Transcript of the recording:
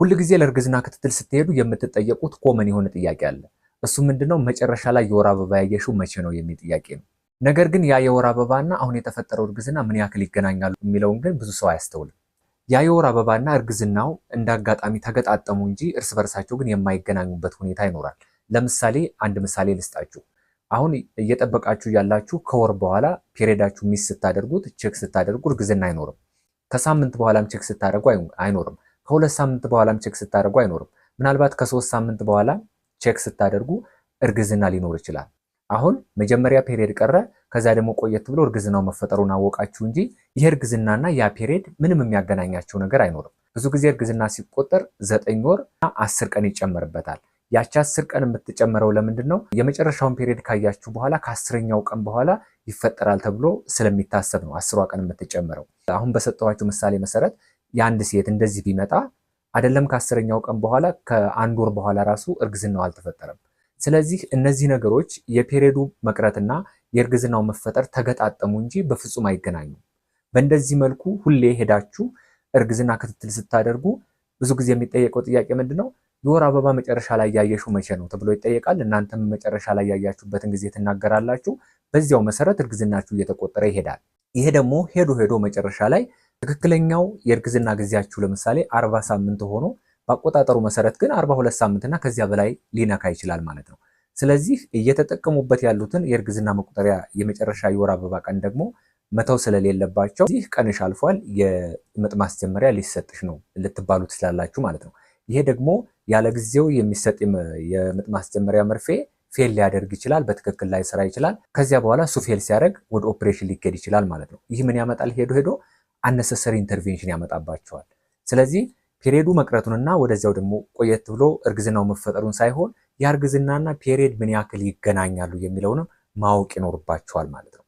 ሁል ጊዜ ለእርግዝና ክትትል ስትሄዱ የምትጠየቁት ኮመን የሆነ ጥያቄ አለ። እሱ ምንድነው? መጨረሻ ላይ የወር አበባ ያየሽው መቼ ነው የሚል ጥያቄ ነው። ነገር ግን ያ የወር አበባና አሁን የተፈጠረው እርግዝና ምን ያክል ይገናኛሉ የሚለውን ግን ብዙ ሰው አያስተውልም። ያ የወር አበባና እርግዝናው እንዳጋጣሚ ተገጣጠሙ እንጂ እርስ በርሳቸው ግን የማይገናኙበት ሁኔታ ይኖራል። ለምሳሌ አንድ ምሳሌ ልስጣችሁ። አሁን እየጠበቃችሁ ያላችሁ ከወር በኋላ ፔሪዳችሁ ሚስ ስታደርጉት ቼክ ስታደርጉ እርግዝና አይኖርም። ከሳምንት በኋላም ቼክ ስታደርጉ አይኖርም። ከሁለት ሳምንት በኋላም ቼክ ስታደርጉ አይኖርም። ምናልባት ከሶስት ሳምንት በኋላ ቼክ ስታደርጉ እርግዝና ሊኖር ይችላል። አሁን መጀመሪያ ፔሪድ ቀረ፣ ከዛ ደግሞ ቆየት ብሎ እርግዝናው መፈጠሩን አወቃችሁ እንጂ ይህ እርግዝናና ያ ፔሪድ ምንም የሚያገናኛቸው ነገር አይኖርም። ብዙ ጊዜ እርግዝና ሲቆጠር 9 ወር እና 10 ቀን ይጨመርበታል። ያቺ 10 ቀን የምትጨመረው ለምንድን ነው? የመጨረሻውን ፔሪድ ካያችሁ በኋላ ከ10ኛው ቀን በኋላ ይፈጠራል ተብሎ ስለሚታሰብ ነው 10ዋ ቀን የምትጨመረው። አሁን በሰጠኋችሁ ምሳሌ መሰረት የአንድ ሴት እንደዚህ ቢመጣ አይደለም ከ10ኛው ቀን በኋላ ከአንድ ወር በኋላ ራሱ እርግዝናው አልተፈጠረም። ስለዚህ እነዚህ ነገሮች የፔሪዱ መቅረትና የእርግዝናው መፈጠር ተገጣጠሙ እንጂ በፍጹም አይገናኙም። በእንደዚህ መልኩ ሁሌ ሄዳችሁ እርግዝና ክትትል ስታደርጉ ብዙ ጊዜ የሚጠየቀው ጥያቄ ምንድነው? የወር አበባ መጨረሻ ላይ ያየሽው መቼ ነው ተብሎ ይጠየቃል። እናንተም መጨረሻ ላይ ያያችሁበትን ጊዜ ትናገራላችሁ። በዚያው መሰረት እርግዝናችሁ እየተቆጠረ ይሄዳል። ይሄ ደግሞ ሄዶ መጨረሻ ላይ ትክክለኛው የእርግዝና ጊዜያችሁ ለምሳሌ 40 ሳምንት ሆኖ በአቆጣጠሩ መሰረት ግን 42 ሳምንትና ከዚያ በላይ ሊነካ ይችላል ማለት ነው። ስለዚህ እየተጠቀሙበት ያሉትን የእርግዝና መቁጠሪያ የመጨረሻ የወር አበባ ቀን ደግሞ መተው ስለሌለባቸው ይህ ቀንሽ አልፏል፣ የምጥ ማስጀመሪያ ሊሰጥሽ ነው ልትባሉ ትችላላችሁ ማለት ነው። ይሄ ደግሞ ያለ ጊዜው የሚሰጥ የምጥ ማስጀመሪያ መርፌ ፌል ሊያደርግ ይችላል፣ በትክክል ላይ ስራ ይችላል። ከዚያ በኋላ እሱ ፌል ሲያደርግ ወደ ኦፕሬሽን ሊኬድ ይችላል ማለት ነው። ይህ ምን ያመጣል? ሄዶ አነሰሰሪ ኢንተርቬንሽን ያመጣባቸዋል። ስለዚህ ፔሪዱ መቅረቱንና ወደዚያው ደግሞ ቆየት ብሎ እርግዝናው መፈጠሩን ሳይሆን የእርግዝናና ፔሪድ ምን ያክል ይገናኛሉ የሚለውንም ማወቅ ይኖርባቸዋል ማለት ነው።